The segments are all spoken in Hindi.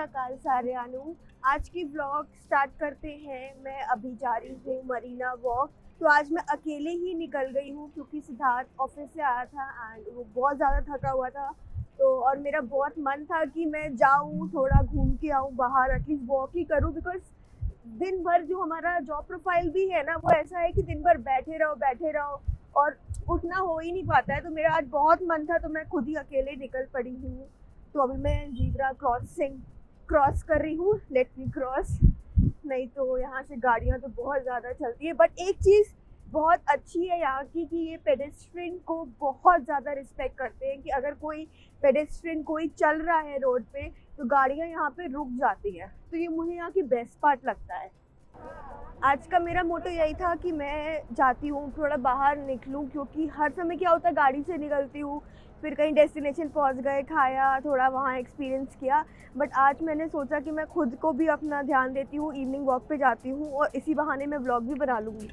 अकाल सारियानु। आज की व्लॉग स्टार्ट करते हैं। मैं अभी जा रही हूँ मरीना वॉक। तो आज मैं अकेले ही निकल गई हूँ क्योंकि सिद्धार्थ ऑफिस से आया था एंड वो बहुत ज़्यादा थका हुआ था। तो और मेरा बहुत मन था कि मैं जाऊँ, थोड़ा घूम के आऊँ बाहर, एटलीस्ट वॉक ही करूँ। बिकॉज दिन भर जो हमारा जॉब प्रोफाइल भी है ना, वो ऐसा है कि दिन भर बैठे रहो और उठना हो ही नहीं पाता है। तो मेरा आज बहुत मन था, तो मैं खुद ही अकेले निकल पड़ी हूँ। तो अभी मैं जीब्रा क्रॉस कर रही हूँ। लेट मी क्रॉस, नहीं तो यहाँ से गाड़ियाँ तो बहुत ज़्यादा चलती है। बट एक चीज़ बहुत अच्छी है यहाँ की कि ये पेडेस्ट्रियन को बहुत ज़्यादा रिस्पेक्ट करते हैं कि अगर कोई पेडेस्ट्रियन कोई चल रहा है रोड पे तो गाड़ियाँ यहाँ पे रुक जाती है। तो ये मुझे यहाँ की बेस्ट पार्ट लगता है। आज का मेरा मोटो यही था कि मैं जाती हूँ थोड़ा बाहर निकलूँ, क्योंकि हर समय क्या होता है गाड़ी से निकलती हूँ, फिर कहीं डेस्टिनेशन पहुँच गए, खाया, थोड़ा वहाँ एक्सपीरियंस किया। बट आज मैंने सोचा कि मैं खुद को भी अपना ध्यान देती हूँ, इवनिंग वॉक पे जाती हूँ और इसी बहाने मैं व्लॉग भी बना लूँगी।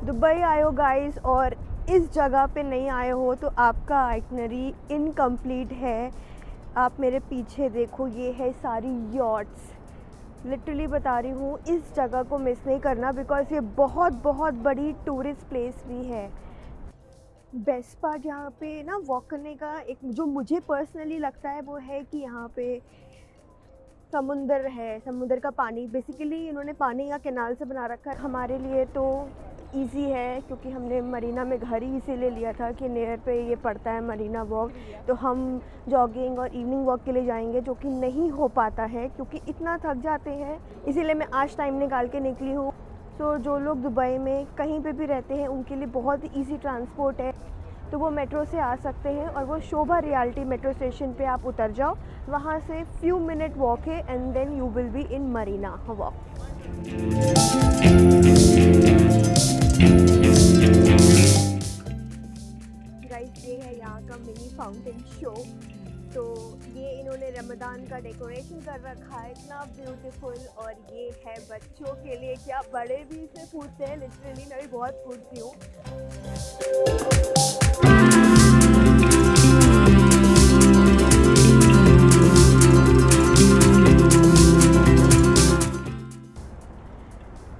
दुबई आए हो गाइस और इस जगह पे नहीं आए हो तो आपका आइटनरी इनकम्प्लीट है। आप मेरे पीछे देखो, ये है सारी यॉट्स। लिटरली बता रही हूँ, इस जगह को मिस नहीं करना बिकॉज ये बहुत बहुत बड़ी टूरिस्ट प्लेस भी है। बेस्ट पार्ट यहाँ पे ना वॉक करने का एक जो मुझे पर्सनली लगता है वो है कि यहाँ पे समुंदर है, समुंदर का पानी। बेसिकली इन्होंने पानी या कैनाल से बना रखा है। हमारे लिए तो इजी है क्योंकि हमने मरीना में घर ही इसीलिए लिया था कि नियर पे ये पड़ता है मरीना वॉक। तो हम जॉगिंग और इवनिंग वॉक के लिए जाएंगे, जो कि नहीं हो पाता है क्योंकि इतना थक जाते हैं। इसीलिए मैं आज टाइम निकाल के निकली हूँ। तो जो लोग दुबई में कहीं पे भी रहते हैं उनके लिए बहुत ही ईजी ट्रांसपोर्ट है। तो वो मेट्रो से आ सकते हैं और वो शोभा रियल्टी मेट्रो स्टेशन पे आप उतर जाओ, वहाँ से फ्यू मिनट वॉक है and then you will be in Marina Walk. Guys, ये है यहाँ का मिनी फाउंटेन शो। तो ये इन्होंने रमज़ान का डेकोरेशन कर रखा है, इतना ब्यूटीफुल। और ये है बच्चों के लिए, क्या बड़े भी इसे पूछते हैं। लिटरली मैं भी बहुत पूछती हूँ।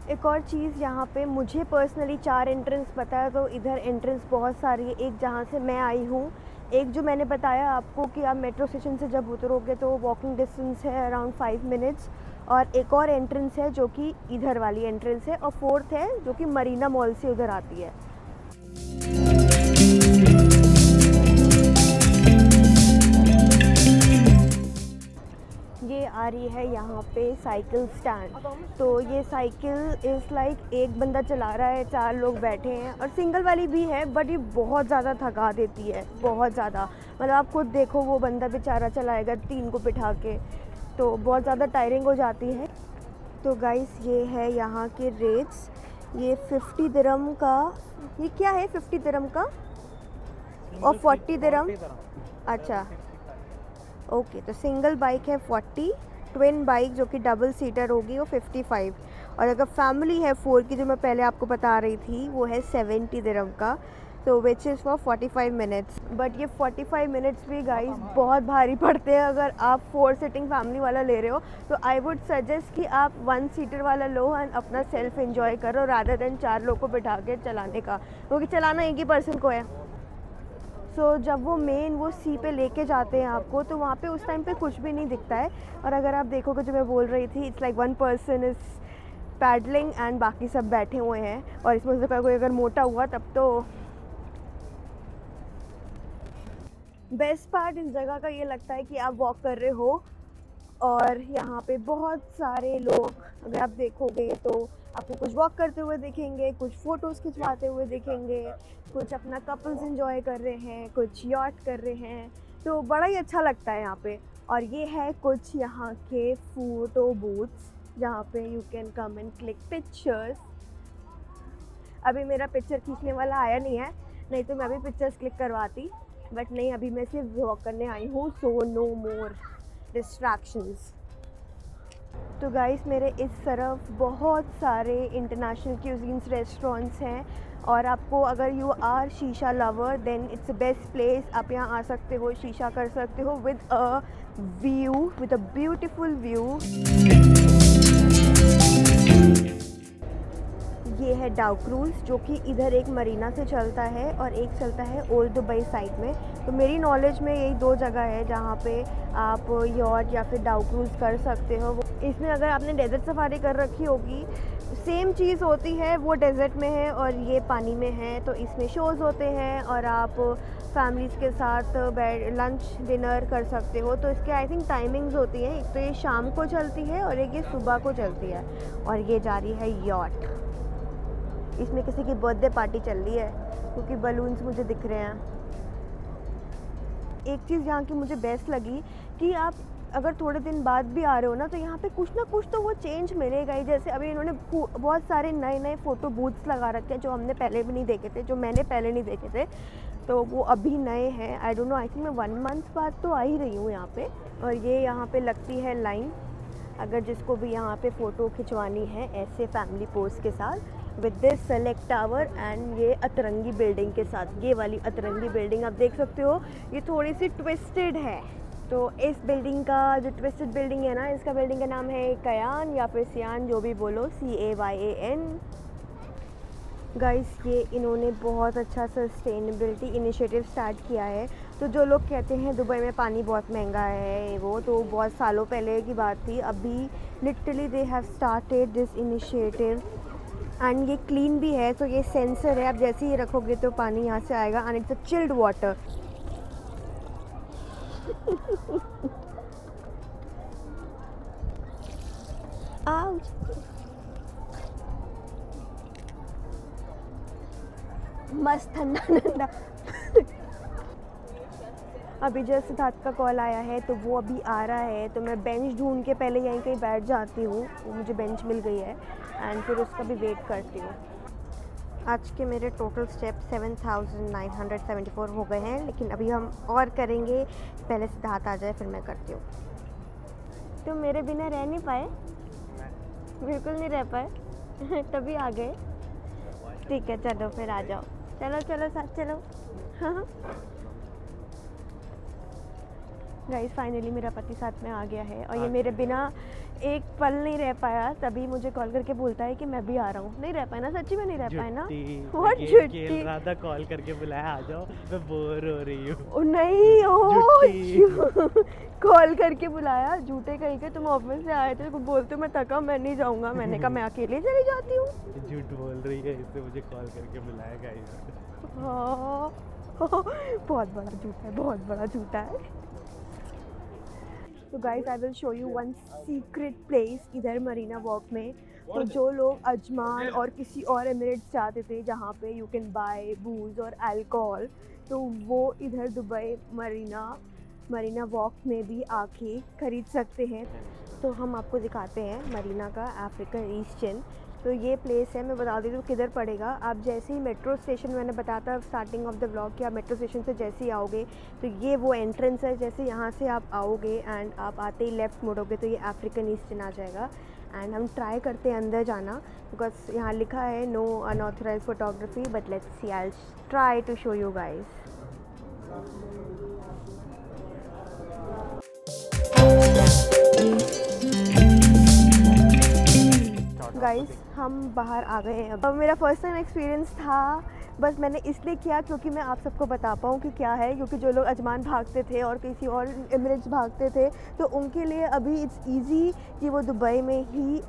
एक और चीज़ यहाँ पे मुझे पर्सनली 4 एंट्रेंस पता है। तो इधर एंट्रेंस बहुत सारी है। एक जहाँ से मैं आई हूँ, एक जो मैंने बताया आपको कि आप मेट्रो स्टेशन से जब उतरोगे तो वॉकिंग डिस्टेंस है अराउंड 5 मिनट्स। और एक और एंट्रेंस है जो कि इधर वाली एंट्रेंस है, और फोर्थ है जो कि मरीना मॉल से उधर आती है। ये आ रही है यहाँ पे साइकिल स्टैंड। तो ये साइकिल इज़ लाइक एक बंदा चला रहा है, 4 लोग बैठे हैं, और सिंगल वाली भी है। बट ये बहुत ज़्यादा थका देती है, बहुत ज़्यादा। मतलब आप खुद देखो, वो बंदा बेचारा चलाएगा 3 को बिठा के, तो बहुत ज़्यादा टायरिंग हो जाती है। तो गाइस, ये है यहाँ के रेट्स। ये 50 दिरहम का, ये क्या है 50 दिरहम का और 40 दिरहम। अच्छा ओके, तो सिंगल बाइक है 40, ट्विन बाइक जो कि डबल सीटर होगी वो 55, और अगर फैमिली है 4 की जो मैं पहले आपको बता रही थी वो है 70 दिरहम का। तो which is for 45 minutes. But ये 45 मिनट्स भी गाइस बहुत भारी पड़ते हैं। अगर आप 4 सीटिंग फैमिली वाला ले रहे हो तो आई वुड सजेस्ट कि आप 1 सीटर वाला लो एंड अपना सेल्फ एंजॉय करो रादर देन 4 लोग को बिठा के चलाने का, क्योंकि चलाना एक ही पर्सन को है। सो जब वो मेन वो सी पे लेके जाते हैं आपको, तो वहाँ पे उस टाइम पे कुछ भी नहीं दिखता है। और अगर आप देखोगे, जो मैं बोल रही थी, it's like 1 person is paddling and बाकी सब बैठे हुए हैं। और इसमें से कोई अगर मोटा हुआ तब तो। बेस्ट पार्ट इस जगह का ये लगता है कि आप वॉक कर रहे हो और यहाँ पे बहुत सारे लोग, अगर आप देखोगे तो आपको कुछ वॉक करते हुए दिखेंगे, कुछ फ़ोटोज़ खिंचवाते हुए दिखेंगे, कुछ अपना कपल्स एंजॉय कर रहे हैं, कुछ यॉट कर रहे हैं। तो बड़ा ही अच्छा लगता है यहाँ पे। और ये है कुछ यहाँ के फ़ोटो बूथ्स जहाँ पे you can come and click pictures. अभी मेरा पिक्चर खींचने वाला आया नहीं है, नहीं तो मैं भी पिक्चर्स क्लिक करवाती। बट नहीं, अभी मैं सिर्फ वॉक करने आई हूँ, सो नो मोर डिस्ट्रैक्शंस। तो गाइस मेरे इस तरफ बहुत सारे इंटरनेशनल क्यूजीन्स रेस्टोरेंट्स हैं, और आपको अगर यू आर शीशा lover then it's the best place. आप यहाँ आ सकते हो, शीशा कर सकते हो with a view, with a beautiful view. ये है डाउ क्रूज़, जो कि इधर एक मरीना से चलता है और एक चलता है ओल्ड दुबई साइड में। तो मेरी नॉलेज में यही दो जगह है जहाँ पे आप यॉट या फिर डाउ क्रूज़ कर सकते हो। इसमें अगर आपने डेजर्ट सफारी कर रखी होगी, सेम चीज़ होती है, वो डेजर्ट में है और ये पानी में है। तो इसमें शोज़ होते हैं और आप फैमिलीज़ के साथ लंच डिनर कर सकते हो। तो इसके आई थिंक टाइमिंग्स होती हैं, एक तो ये शाम को चलती है और एक ये सुबह को चलती है। और ये जा रही है यॉट, इसमें किसी की बर्थडे पार्टी चल रही है क्योंकि बलून्स मुझे दिख रहे हैं। एक चीज़ यहाँ की मुझे बेस्ट लगी कि आप अगर थोड़े दिन बाद भी आ रहे हो ना, तो यहाँ पे कुछ ना कुछ तो वो चेंज मिलेगा ही। जैसे अभी इन्होंने बहुत सारे नए नए फ़ोटो बूथ्स लगा रखे हैं जो हमने पहले भी नहीं देखे थे, जो मैंने पहले नहीं देखे थे, तो वो अभी नए हैं। I don't know, I think मैं 1 मंथ बाद तो आ ही रही हूँ यहाँ पे। और ये यहाँ पे लगती है लाइन, अगर जिसको भी यहाँ पे फ़ोटो खिंचवानी है ऐसे फैमिली पोज के साथ, with this select tower and ये अतरंगी बिल्डिंग के साथ। ये वाली अतरंगी बिल्डिंग आप देख सकते हो, ये थोड़ी सी ट्विस्टेड है। तो इस बिल्डिंग का जो ट्विस्टेड बिल्डिंग है ना, इसका बिल्डिंग का नाम है कयान या फिर सियान, जो भी बोलो, CAYAN। गाइस ये इन्होंने बहुत अच्छा सस्टेनेबिलिटी इनिशिएटिव स्टार्ट किया है। तो जो लोग कहते हैं दुबई में पानी बहुत महंगा है, वो तो बहुत सालों पहले की बात थी। अभी literally they have started this initiative and ये क्लीन भी है। तो ये सेंसर है, आप जैसे ही रखोगे तो पानी यहाँ से आएगा and it's a chilled water. Ouch. मस्त ठंडा ठंडा। अभी जस्ट सिद्धार्थ का कॉल आया है तो वो अभी आ रहा है, तो मैं बेंच ढूंढ के पहले यहीं कहीं बैठ जाती हूँ। वो मुझे बेंच मिल गई है एंड फिर उसका भी वेट करती हूँ। आज के मेरे टोटल स्टेप 7974 हो गए हैं, लेकिन अभी हम और करेंगे। पहले सिद्धार्थ आ जाए फिर मैं करती हूँ। तो मेरे बिना रह नहीं पाए, बिल्कुल नहीं रह पाए तभी आ गए। ठीक है चलो फिर आ जाओ, चलो चलो साथ चलो। हाँ गाइस फाइनली मेरा पति साथ में आ गया है और ये मेरे बिना एक पल नहीं रह पाया, तभी मुझे कॉल करके बोलता है कि मैं भी आ रहा हूँ। नहीं रह पाया ना, सच्ची में नहीं रह पाया ना। व्हाट झूठी राधा कॉल करके बुलाया आ जाओ, मैं बोर हो रही हूँ। नहीं ओ कॉल करके बुलाया, झूठे कहीं के। तुम ऑफिस से आए थे, बोलते हो मैं थका मैं नहीं जाऊँगा। मैंने कहा मैं अकेले चली जाती हूँ। झूठ बोल रही है, इससे मुझे कॉल करके बुलाया गाइस। हाँ बहुत बड़ा झूठा है, बहुत बड़ा झूठा है। तो guys I will show you one secret place इधर मरीना वॉक में। तो जो लोग अजमान और किसी और एमिरेट्स चाहते थे जहाँ पे यू कैन बाय बूज और अल्कोहल, तो वो इधर दुबई मरीना वॉक में भी आके ख़रीद सकते हैं। तो हम आपको दिखाते हैं मरीना का अफ्रीकन ईस्ट एंड। तो ये प्लेस है, मैं बता देती हूँ किधर पड़ेगा। आप जैसे ही मेट्रो स्टेशन, मैंने बताया था स्टार्टिंग ऑफ द व्लॉग कि आप मेट्रो स्टेशन से जैसे ही आओगे तो ये वो एंट्रेंस है। जैसे यहाँ से आप आओगे एंड आप आते ही लेफ़्ट मुड़ोगे तो ये अफ्रीकन ईस्टर्न आ जाएगा। एंड हम ट्राई करते हैं अंदर जाना, बिकॉज यहाँ लिखा है no unauthorised photography, but let's see, I will try to show you guys. Guys हम बाहर आ गए हैं। अब मेरा फर्स्ट टाइम एक्सपीरियंस था, बस मैंने इसलिए किया क्योंकि मैं आप सबको बता पाऊँ कि क्या है। क्योंकि जो लोग अजमान भागते थे और किसी और एमिरेट्स भागते थे, तो उनके लिए अभी इट्स इजी कि वो दुबई में ही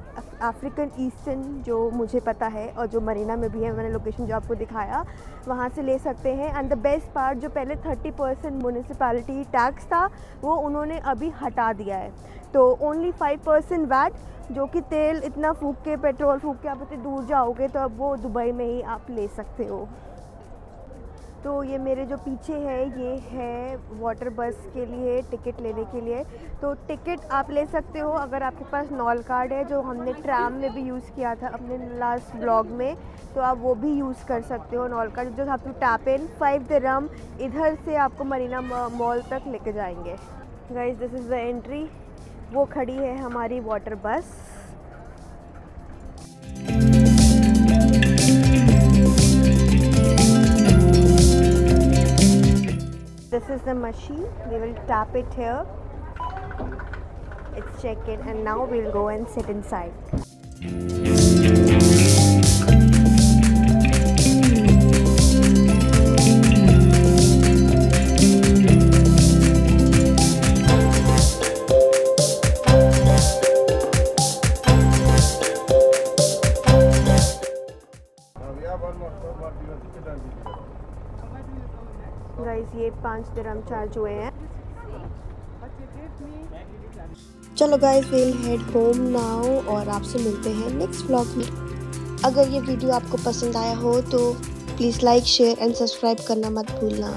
अफ्रीकन ईस्टर्न, जो मुझे पता है और जो मरीना में भी है, मैंने लोकेशन जो आपको दिखाया वहाँ से ले सकते हैं। एंड द बेस्ट पार्ट, जो पहले 30% म्यूनिसिपैलिटी टैक्स था वो उन्होंने अभी हटा दिया है। तो ओनली 5% वैट, जो कि तेल इतना फूक के, पेट्रोल फूक के आप इतनी दूर जाओगे, तो अब वो दुबई में ही आप ले सकते हो। तो ये मेरे जो पीछे है ये है वाटर बस के लिए टिकट लेने के लिए। तो टिकट आप ले सकते हो अगर आपके पास नॉल कार्ड है, जो हमने ट्राम में भी यूज़ किया था अपने लास्ट ब्लॉग में, तो आप वो भी यूज़ कर सकते हो नॉल कार्ड। जो आप टैप इन 5 दिरहम इधर से आपको मरीना मॉल तक लेके जाएंगे। Guys this is the entry. वो खड़ी है हमारी वाटर बस। This is the machine. We will tap it here. It's check-in, and now we'll go and sit inside. Guys ये 5 दिरहम चार्ज हुए हैं। चलो guys will head home now और आपसे मिलते हैं नेक्स्ट व्लॉग में। अगर ये वीडियो आपको पसंद आया हो तो please like share and subscribe करना मत भूलना।